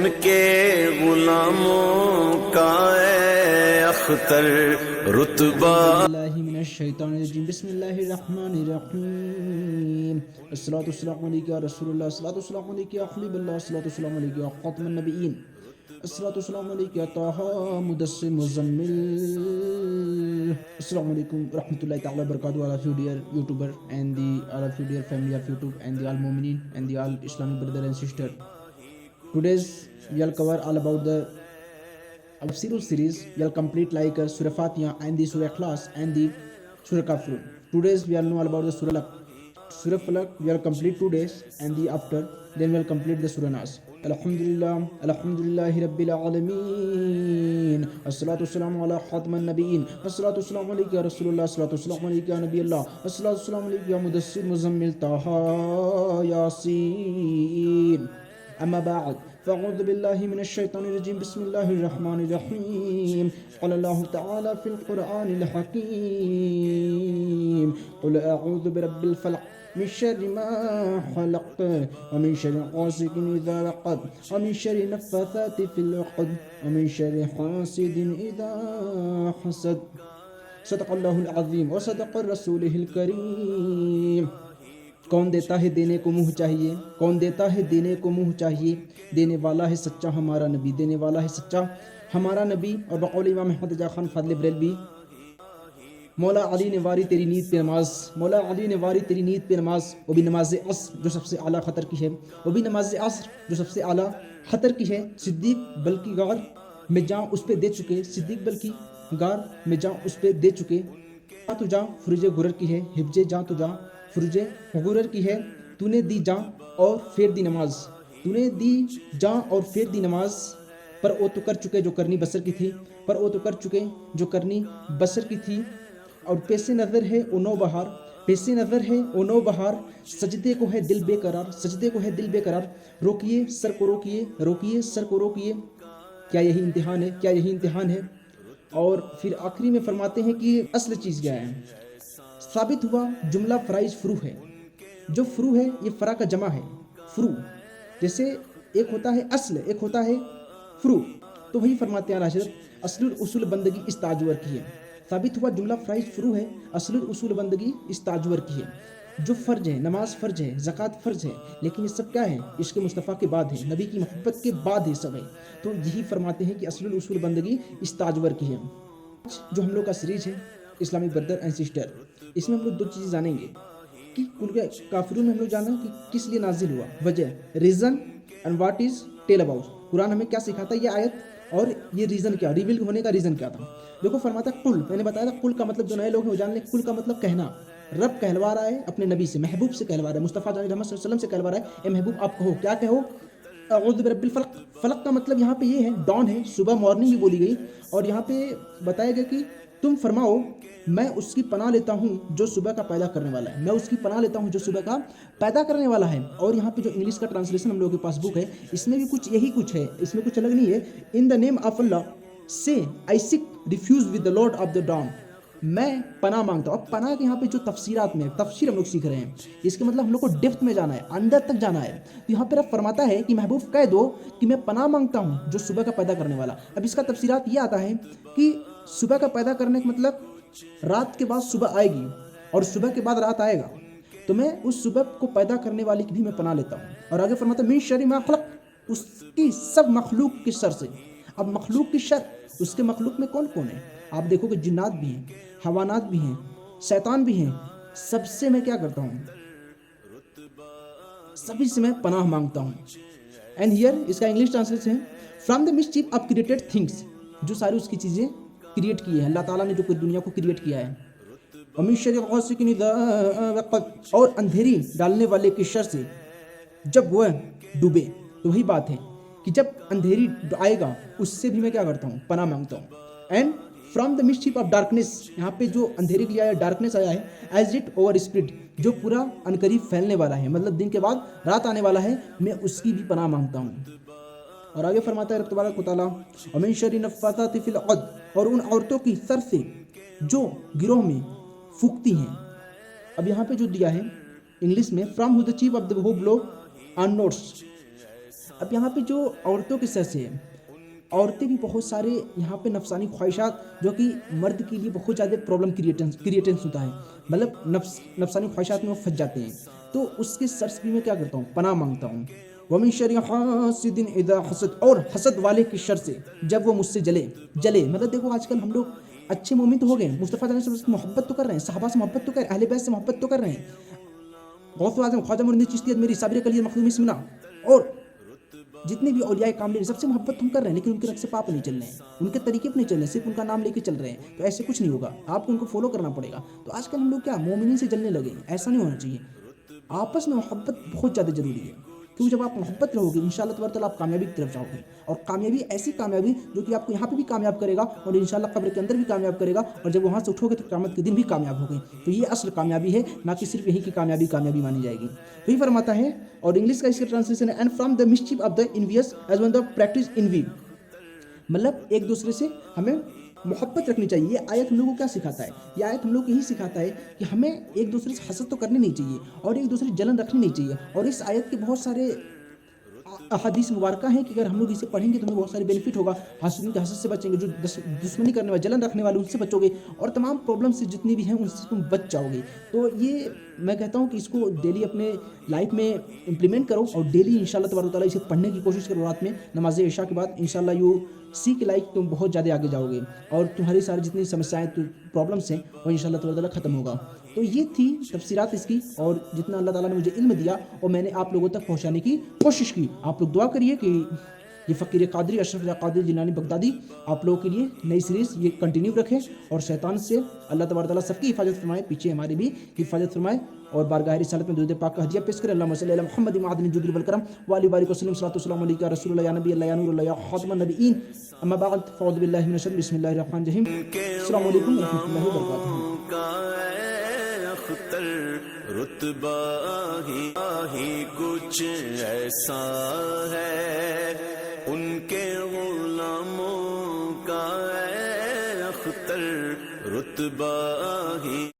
ان کے غلاموں کا اے اختر رتبہ. اللہ من الشیطان الرجیم. بسم اللہ الرحمن الرحیم. الصلاۃ والسلام علیکہ یا رسول اللہ، الصلاۃ والسلام علیکہ یا حبیب اللہ، الصلاۃ والسلام علیکہ یا خاتم النبیین، الصلاۃ والسلام علیکہ یا طٰہٰ مدثر مزمل. السلام علیکم ورحمۃ اللہ تعالی وبرکاتہ. all of you dear YouTuber and the all of you dear family of YouTube and the all Mu'minin and the all Islamic brother and sister. Today's we'll cover all about the series. We'll complete like Surah Fatiha and the Surah Ikhlas and the Surah Kafirun. Today's we will know all about the Surah Falaq. Surah Falaq we will complete 2 days and the after then we'll complete the Surah Nas. Alhamdulillahi Rabbil Alameen. As-salatu wassalamu ala khatam an-nabiyyin. As-salatu wassalamu alayka ya Rasulullah. As-salatu wassalamu alayka ya Nabiyullah. As-salatu wassalamu alayka ya Mudassir Muzammil Taha Yasin. أما بعد فأعوذ بالله من الشيطان الرجيم. بسم الله الرحمن الرحيم. قال الله تعالى في القرآن الحكيم قل أعوذ برب الفلق من شر ما خلق ومن شر غاسق إذا وقب ومن شر النفاثات في العقد ومن شر حاسد إذا حسد. صدق الله العظيم وصدق رسوله الكريم. کون دیتا ہے دینے کو منہ چاہیے، کون دیتا ہے دینے کو منہ چاہیے، دینے والا ہے سچا ہمارا نبی، دینے والا ہے سچا ہمارا نبی. اور بقول امام احمد رضا خان فاضل بریلوی، مولا علی نے واری تیری نیت پہ نماز، مولا علی نے واری تیری نیت پہ نماز، وہ بھی نماز عصر جو سب سے اعلیٰ خطر کی ہے، وہ بھی نماز عصر جو سب سے اعلیٰ خطر کی ہے. صدیق بلکہ غار میں جاں اس پہ دے چکے، صدیق بلکہ غار میں جاں اس پہ دے چکے. جاں تو جاں فرج غرر کی ہے، حفظ جاں تو جاں فرج غرر کی ہے. تو نے دی جاں اور پھیر دی نماز، تو نے دی جاں اور پھیر دی نماز. پر او تو کر چکے جو کرنی بسر کی تھی، پر او تو کر چکے جو کرنی بسر کی تھی. اور پیش نظر ہے او نو بہار، پیش نظر ہے او نو بہار. سجدے کو ہے دل بے قرار، سجدے کو ہے دل بے قرار. روکیے سر کو روکیے، روکیے سر کو روکیے. کیا یہی امتحان ہے، کیا یہی امتحان ہے. اور پھر آخری میں فرماتے ہیں کہ اصل چیز کیا ہے. ثابت ہوا جملہ فرائض فرو ہے. جو فرو ہے یہ فرا کا جمع ہے، فرو. جیسے ایک ہوتا ہے اصل، ایک ہوتا ہے فرو. تو وہی فرماتے ہیں راشد اصل الاصول بندگی اس تاجور کی ہے. ثابت ہوا جملہ فرائض فرو ہے، اصل الاصول بندگی اس تاجور کی ہے. جو فرض ہے، نماز فرض ہے، زکوٰۃ فرض ہے، لیکن یہ سب کیا ہے؟ عشق مصطفیٰ کے بعد ہے، نبی کی محبت کے بعد ہے سب ہے. تو یہی فرماتے ہیں کہ اصل الاصول بندگی اس تاجور کی ہے. جو ہم لوگ کا سیریز ہے اسلامک بردر اینڈ سسٹر، اس میں ہم لوگ 2 چیزیں جانیں گے کہ کافرون میں ہم لوگ جانا کہ کس لیے نازل ہوا، وجہ، reason and what is tell about. Quran ہمیں کیا سکھاتا ہے یہ آیت، اور یہ ریزن کیا، ریویل ہونے کا ریزن کیا تھا. دیکھو فرماتا ہے قل، میں نے بتایا تھا قل کا مطلب جو نئے لوگ ہیں وہ جان لیں. قل کا مطلب کہنا. رب کہلوا رہا ہے اپنے نبی سے، محبوب سے کہلوا رہا ہے، مصطفیٰ محمد صلی اللہ علیہ وسلم سے کہلوا رہا ہے اے محبوب آپ کہو. کیا کہو؟ اعوذ برب الفلق. فلق کا مطلب یہاں پہ یہ ہے ڈان ہے، صبح مارننگ بھی بولی گئی. اور یہاں پہ بتایا گیا کہ تم فرماؤ میں اس کی پناہ لیتا ہوں جو صبح کا پیدا کرنے والا ہے، میں اس کی پناہ لیتا ہوں جو صبح کا پیدا کرنے والا ہے. اور یہاں پہ جو انگلش کا ٹرانسلیشن ہم لوگوں کے پاس بک ہے، اس میں بھی کچھ یہی کچھ ہے، اس میں کچھ الگ نہیں ہے. ان دا نیم آف اللہ سے I seek refuge with the Lord of the dawn. میں پناہ مانگتا ہوں. اب پناہ کے یہاں پہ جو تفسیرات میں تفسیر ہم لوگ سیکھ رہے ہیں، اس کے مطلب ہم لوگ کو ڈیپتھ میں جانا ہے، اندر تک جانا ہے. تو یہاں پہ رب فرماتا ہے کہ محبوب کہہ دو کہ میں پناہ مانگتا ہوں جو صبح کا پیدا کرنے والا. اب اس کا تفسیرات یہ آتا ہے کہ صبح کا پیدا کرنے کا مطلب رات کے بعد صبح آئے گی اور صبح کے بعد رات آئے گا، تو میں اس صبح کو پیدا کرنے والی کی بھی میں پناہ لیتا ہوں. اور آگے فرماتا ہے من شر ما خلق، اس کی سب مخلوق کی شر سے. اب مخلوق کی شر، اس کے مخلوق میں کون کون ہے؟ آپ دیکھو کہ جنات بھی ہیں، حیوانات بھی ہیں، شیطان بھی ہیں. سب سے میں کیا کرتا ہوں؟ سبھی سے میں پناہ مانگتا ہوں. اینڈ ہیئر اس کا انگلش ٹرانسلیشن ہے from the mischief of created things. جو ساری اس کی چیزیں کریٹ کی ہے، اللہ تعالیٰ نے جو پوری دنیا کو کریٹ کیا ہے. ومن شر غاسق اذا وقب، اور اندھیری ڈالنے والے کی شر سے جب وہ ڈوبے. تو وہی بات ہے کہ جب اندھیری آئے گا اس سے بھی میں کیا کرتا ہوں؟ پناہ مانگتا ہوں. And from the mischief of darkness, یہاں پہ جو اندھیرے کے لیے آیا ڈارکنیس آیا ہے، ایز اٹ اوور اسپریڈ، جو پورا عنقریب پھیلنے والا ہے، مطلب دن کے بعد رات آنے والا ہے، میں اس کی بھی پناہ مانگتا ہوں. اور آگے فرماتا ہے رب تبارک و تعالیٰ ومن شر النفاثات فی العقد، اور ان عورتوں کی سر سے جو گروہ میں پھونکتی ہیں. اب یہاں پہ جو دیا ہے انگلش میں from who the chief of the who blow on knots اب یہاں پہ جو عورتوں کے سر سے عورتیں بھی بہت سارے یہاں پہ نفسانی خواہشات جو کہ مرد کے لیے بہت زیادہ پرابلم کریٹنس ہوتا ہے، مطلب نفسانی خواہشات میں وہ پھنس جاتے ہیں، تو اس کے سر سے بھی میں کیا کرتا ہوں، پناہ مانگتا ہوں۔ وَمِن شَرِّ حَاسِدٍ إِذَا حَسَدَ، اور حسد والے کی شر سے جب وہ مجھ سے جلے مطلب دیکھو آج کل ہم لوگ اچھے مومن تو ہو گئے، مصطفیٰ علیہ وسلم سے محبت تو کر رہے ہیں، صحابہ سے محبت تو کر رہے ہیں، اہل بیت سے محبت تو کر رہے ہیں، غوث اعظم خواجہ معین الدین چشتی میری صابر کلی مخدوم سمنا اور جتنے بھی اولیاء کاملین سب سے محبت ہم کر رہے ہیں، لیکن ان کے رقص پاپ نہیں چل رہے ہیں، ان کے طریقے پہ نہیں چل رہے ہیں، صرف ان کا نام لے کے چل رہے ہیں، تو ایسے کچھ نہیں ہوگا، آپ کو ان کو فالو کرنا پڑے گا۔ تو آج کل ہم لوگ کیا مومنین سے جلنے لگے، ایسا نہیں ہونا چاہیے، آپس میں محبت بہت زیادہ ضروری ہے، کیونکہ جب آپ محبت رہو گے انشاءاللہ تبارک تعالیٰ آپ کامیابی کی طرف جاؤ گے، اور کامیابی ایسی کامیابی جو کہ آپ کو یہاں پہ بھی کامیاب کرے گا اور انشاءاللہ قبر کے اندر بھی کامیاب کرے گا، اور جب وہاں سے اٹھو گے تو قیامت کے دن بھی کامیاب ہوگے۔ تو یہ اصل کامیابی ہے، نہ کہ صرف یہی کی کامیابی مانی جائے گی۔ تو یہ فرماتا ہے، اور انگلش کا اس کا ٹرانسلیشن ہے and from the mischief of the envious as one the practice envy, مطلب ایک دوسرے سے ہمیں محبت رکھنی چاہیے۔ یہ آیت ہم لوگوں کو کیا سکھاتا ہے؟ یہ آیت ہم لوگ کو یہی سکھاتا ہے کہ ہمیں ایک دوسرے سے حسد تو کرنی نہیں چاہیے اور ایک دوسرے جلن رکھنی نہیں چاہیے، اور اس آیت کے بہت سارے احادیث مبارکہ ہیں کہ اگر ہم لوگ اسے پڑھیں گے تو ہمیں بہت سارے بینیفٹ ہوگا، حسد کے حسد سے بچیں گے، جو دشمنی کرنے والے جلن رکھنے والے ان سے بچو گے، اور تمام پرابلم سے جتنی بھی ہیں ان سے تم بچ جاؤ گے۔ تو یہ میں کہتا ہوں کہ اس کو ڈیلی اپنے لائف میں امپلیمنٹ کرو، اور ڈیلی انشاءاللہ تبارک تعالیٰ اسے پڑھنے کی کوشش کرو، رات میں نماز عشاء کے بعد انشاءاللہ یو سی کے لائک تم بہت زیادہ آگے جاؤ گے، اور تمہاری ساری جتنی سمسیاں پرابلمس ہیں وہ انشاءاللہ تبارک تعالیٰ ختم ہوگا۔ تو یہ تھی تفسیرات اس کی، اور جتنا اللہ تعالیٰ نے مجھے علم دیا اور میں نے آپ لوگوں تک پہنچانے کی کوشش کی۔ آپ لوگ دعا کریے کہ یہ فقیر قادری اشرف قادری جیلانی بغدادی آپ لوگوں کے لیے نئی سیریز یہ کنٹینیو رکھے، اور شیطان سے اللہ تبارک تعالیٰ سب کی حفاظت فرمائے، پیچھے ہماری بھی حفاظت فرمائے، اور بارگاہ رسالت میں درود پاک کا ہدیہ پیش کرے۔ اللہم صلی علی محمد معدن الجود والکرم وعلی بارک وسلم، صلاۃ والسلام علیک یا رسول اللہ یا نبی اللہ یا نور اللہ یا خاتم النبیین، اما بعد فاعوذ باللہ من الشیطان بسم اللہ الرحمن الرحیم۔ السلام علیکم ورحمۃ اللہ وبرکاتہ۔ اختر رتبہ ہی کچھ ایسا ہے، ان کے غلاموں کا اے اختر رتبہ ہی